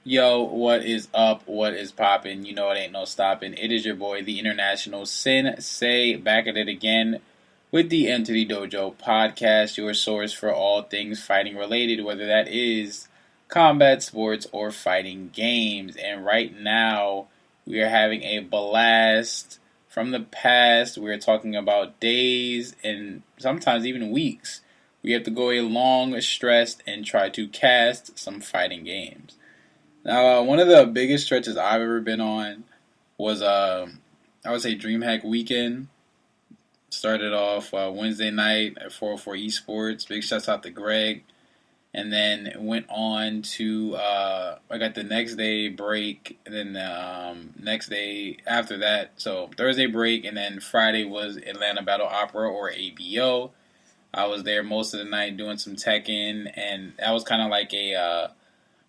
Yo, what is up? What is poppin'? You know it ain't no stopping. It is your boy, the International Sensei, back at it again with the Entity Dojo podcast, your source for all things fighting related, whether that is combat sports or fighting games. And right now, we are having a blast from the past. We are talking about days and sometimes even weeks. We have to go a long, stressed, and try to cast some fighting games. Now, one of the biggest stretches I've ever been on was, I would say, DreamHack Weekend. Started off Wednesday night at 404 Esports. Big shouts out to Greg. And then went on to, I got the next day break. And then next day after that, so Thursday break. And then Friday was Atlanta Battle Opera or ABO. I was there most of the night doing some tech-in. And that was kind of like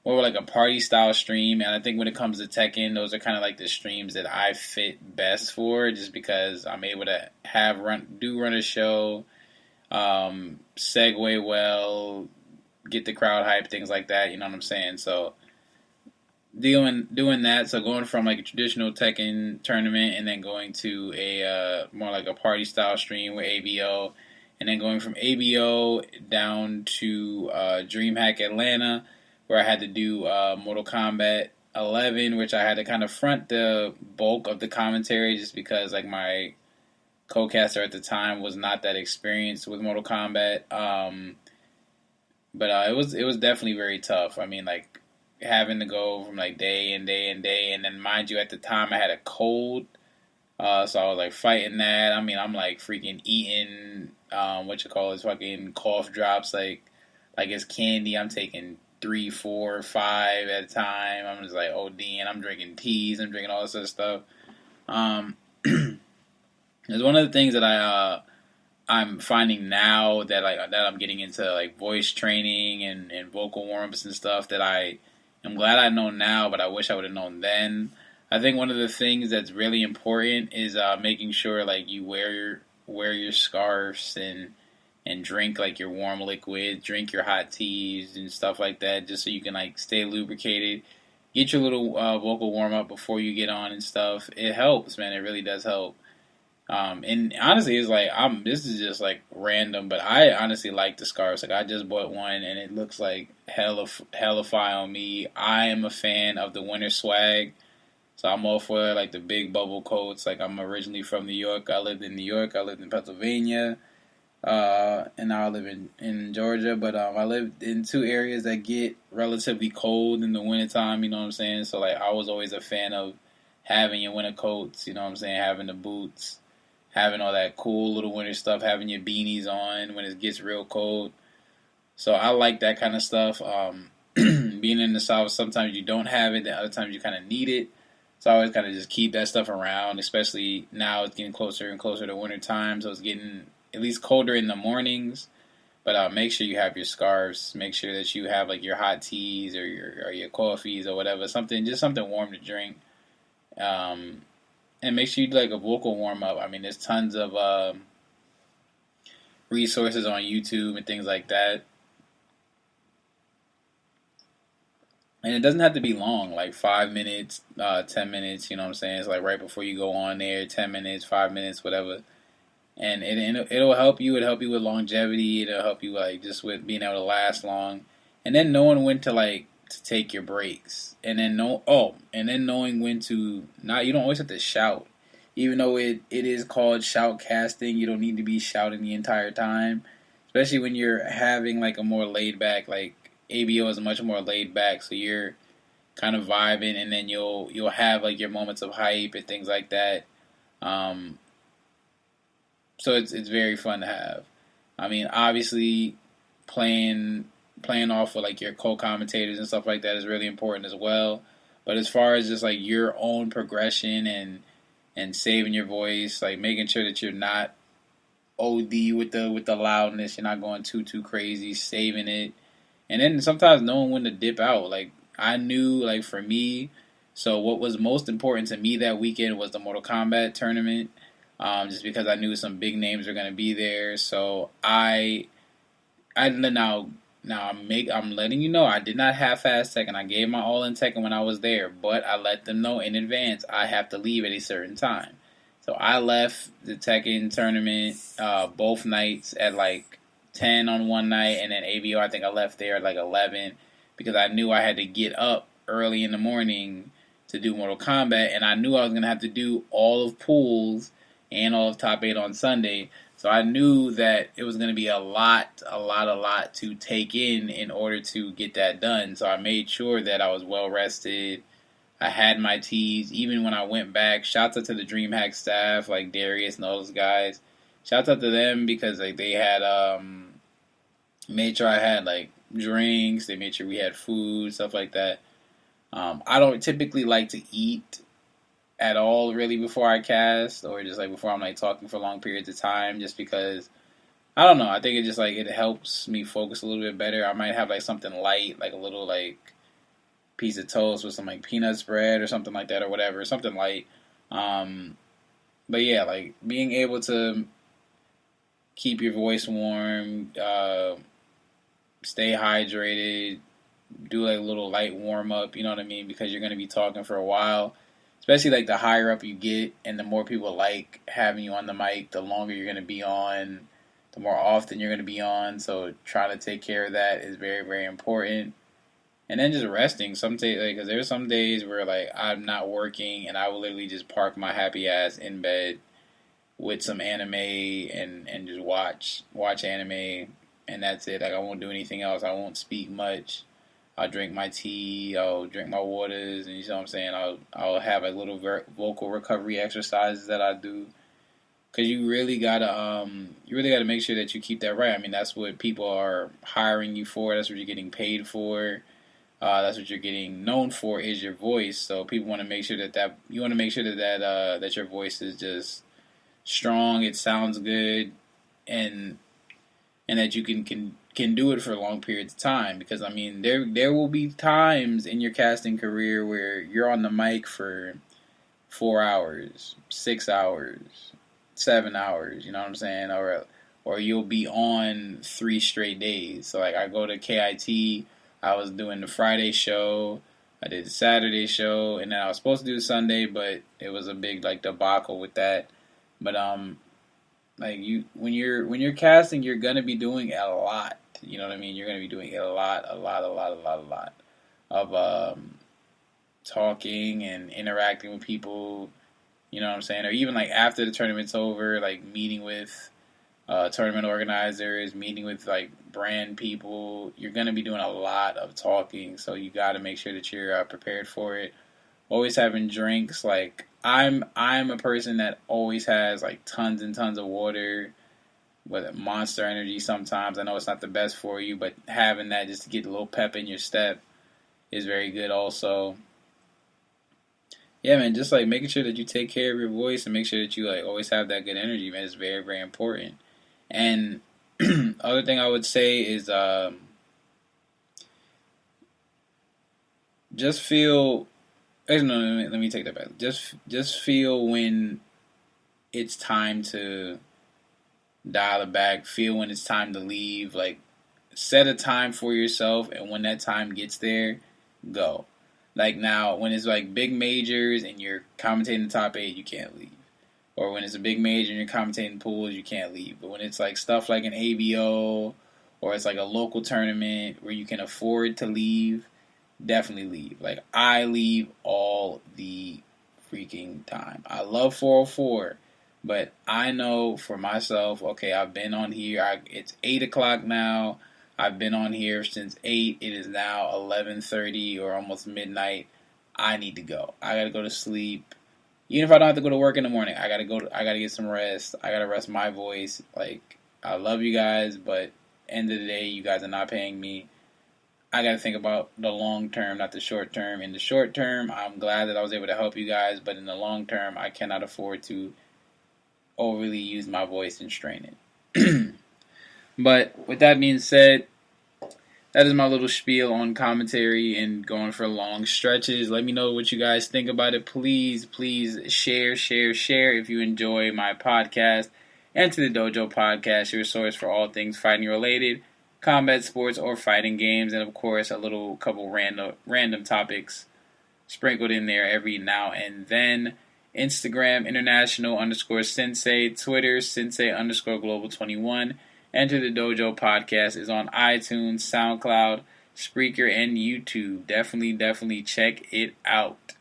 more like a party style stream. And I think when it comes to Tekken, those are kind of like the streams that I fit best for, just because I'm able to run a show, segue well, get the crowd hype, things like that. You know what I'm saying? So doing that, so going from like a traditional Tekken tournament and then going to a more like a party style stream with ABO, and then going from ABO down to DreamHack Atlanta, where I had to do Mortal Kombat 11, which I had to kind of front the bulk of the commentary just because like my co-caster at the time was not that experienced with Mortal Kombat. But it was definitely very tough. I mean, like having to go from like day and day and day, and then mind you, at the time I had a cold, so I was like fighting that. I mean, I'm like freaking eating fucking cough drops like it's candy. I'm taking 3, 4, 5 at a time. I'm just like ODing. I'm drinking teas. I'm drinking all this other stuff. It's one of the things that I'm finding now that that I'm getting into like voice training and vocal warm-ups and stuff that I am glad I know now, but I wish I would have known then. I think one of the things that's really important is making sure like you wear your scarves and drink like your warm liquid, drink your hot teas and stuff like that, just so you can like stay lubricated. Get your little vocal warm up before you get on and stuff. It helps, man. It really does help. And honestly, it's like this is just like random, but I honestly like the scarves. Like I just bought one, and it looks like hella fire on me. I am a fan of the winter swag, so I'm all for like the big bubble coats. Like I'm originally from New York. I lived in New York. I lived in Pennsylvania. And now I live in Georgia, but I live in two areas that get relatively cold in the wintertime, you know what I'm saying? So, like, I was always a fan of having your winter coats, you know what I'm saying? Having the boots, having all that cool little winter stuff, having your beanies on when it gets real cold. So, I like that kind of stuff. Being in the South, sometimes you don't have it, then other times you kind of need it. So, I always kind of just keep that stuff around, especially now it's getting closer and closer to winter time, so it's getting at least colder in the mornings, but make sure you have your scarves. Make sure that you have like your hot teas or your coffees or whatever, something warm to drink. And make sure you do like a vocal warm up. I mean, there's tons of resources on YouTube and things like that, and it doesn't have to be long, like 5 minutes, 10 minutes. You know what I'm saying? It's like right before you go on there, 10 minutes, 5 minutes, whatever. And it'll help you. It'll help you with longevity. It'll help you like just with being able to last long, and then knowing when to like to take your breaks, and then knowing when to not. You don't always have to shout, even though it is called shout casting. You don't need to be shouting the entire time, especially when you're having like a more laid back. Like ABO is much more laid back, so you're kind of vibing, and then you'll have like your moments of hype and things like that. So it's very fun to have. I mean, obviously, playing off with like your co-commentators and stuff like that is really important as well. But as far as just like your own progression and saving your voice, like making sure that you're not OD with the loudness, you're not going too crazy, saving it, and then sometimes knowing when to dip out. Like I knew, like for me, so what was most important to me that weekend was the Mortal Kombat tournament. Just because I knew some big names were going to be there. So I now Now I'm letting you know I did not half-ass Tekken. I gave my all in Tekken when I was there, but I let them know in advance I have to leave at a certain time. So I left the Tekken tournament both nights at like 10 on one night, and then ABO I think I left there at like 11 because I knew I had to get up early in the morning to do Mortal Kombat, and I knew I was gonna have to do all of pools and all of top 8 on Sunday. So I knew that it was going to be a lot to take in order to get that done. So I made sure that I was well rested. I had my teas. Even when I went back, shouts out to the DreamHack staff, like Darius and all those guys. Shouts out to them because like they had made sure I had like drinks. They made sure we had food, stuff like that. I don't typically like to eat at all really before I cast, or just like before I'm like talking for long periods of time, just because I don't know, I think it just like it helps me focus a little bit better. I might have like something light, like a little like piece of toast with some like peanut spread or something like that, or whatever, something light. But yeah, like being able to keep your voice warm, stay hydrated, do like a little light warm up, you know what I mean, because you're going to be talking for a while. Especially like the higher up you get and the more people like having you on the mic, the longer you're going to be on, the more often you're going to be on. So trying to take care of that is very, very important. And then just resting. Some days, like, cause there's some days where like I'm not working and I will literally just park my happy ass in bed with some anime and just watch anime, and that's it. Like I won't do anything else. I won't speak much. I'll drink my tea, I'll drink my waters, and you know what I'm saying. I'll have like little vocal recovery exercises that I do, because you really gotta make sure that you keep that right. I mean, that's what people are hiring you for. That's what you're getting paid for. That's what you're getting known for, is your voice. So people want to make sure that you want to make sure that your voice is just strong. It sounds good, and that you can do it for long periods of time. Because I mean, there will be times in your casting career where you're on the mic for 4 hours, 6 hours, 7 hours. You know what I'm saying? Or you'll be on 3 straight days. So like I go to KIT, I was doing the Friday show, I did the Saturday show, and then I was supposed to do Sunday, but it was a big like debacle with that. But like when you're casting, you're gonna be doing a lot. You know what I mean? You're gonna be doing a lot of talking and interacting with people. You know what I'm saying? Or even like after the tournament's over, like meeting with tournament organizers, meeting with like brand people. You're gonna be doing a lot of talking, so you got to make sure that you're prepared for it. Always having drinks. Like I'm a person that always has like tons and tons of water, with Monster Energy sometimes. I know it's not the best for you, but having that just to get a little pep in your step is very good also. Yeah, man, just like making sure that you take care of your voice and make sure that you like always have that good energy, man, is very, very important. And other thing I would say is just feel. Actually, no, let me take that back. Just feel when it's time to dial it back. Feel when it's time to leave. Like set a time for yourself, and when that time gets there, go. Like now, when it's like big majors and you're commentating the top 8, you can't leave. Or when it's a big major and you're commentating pools, you can't leave. But when it's like stuff like an ABO, or it's like a local tournament where you can afford to leave, definitely leave. Like I leave all the freaking time. I love 404, but I know for myself, okay, I've been on here. It's 8 o'clock now. I've been on here since 8. It is now 11:30 or almost midnight. I need to go. I gotta go to sleep. Even if I don't have to go to work in the morning, I gotta get some rest. I gotta rest my voice. Like I love you guys, but end of the day, you guys are not paying me. I gotta think about the long term, not the short term. In the short term, I'm glad that I was able to help you guys, but in the long term, I cannot afford to overly use my voice and strain it. But with that being said, that is my little spiel on commentary and going for long stretches. Let me know what you guys think about it. Please share if you enjoy my podcast. And to the Dojo podcast, your source for all things fighting related. combat sports or fighting games, and of course a little couple random topics sprinkled in there every now and then. Instagram international underscore sensei, Twitter sensei underscore global 21. Enter the Dojo podcast is on iTunes, SoundCloud, Spreaker, and YouTube. Definitely check it out.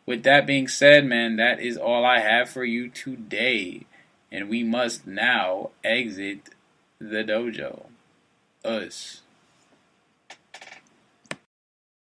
With that being said, man, that is all I have for you today. And we must now exit the dojo. Us.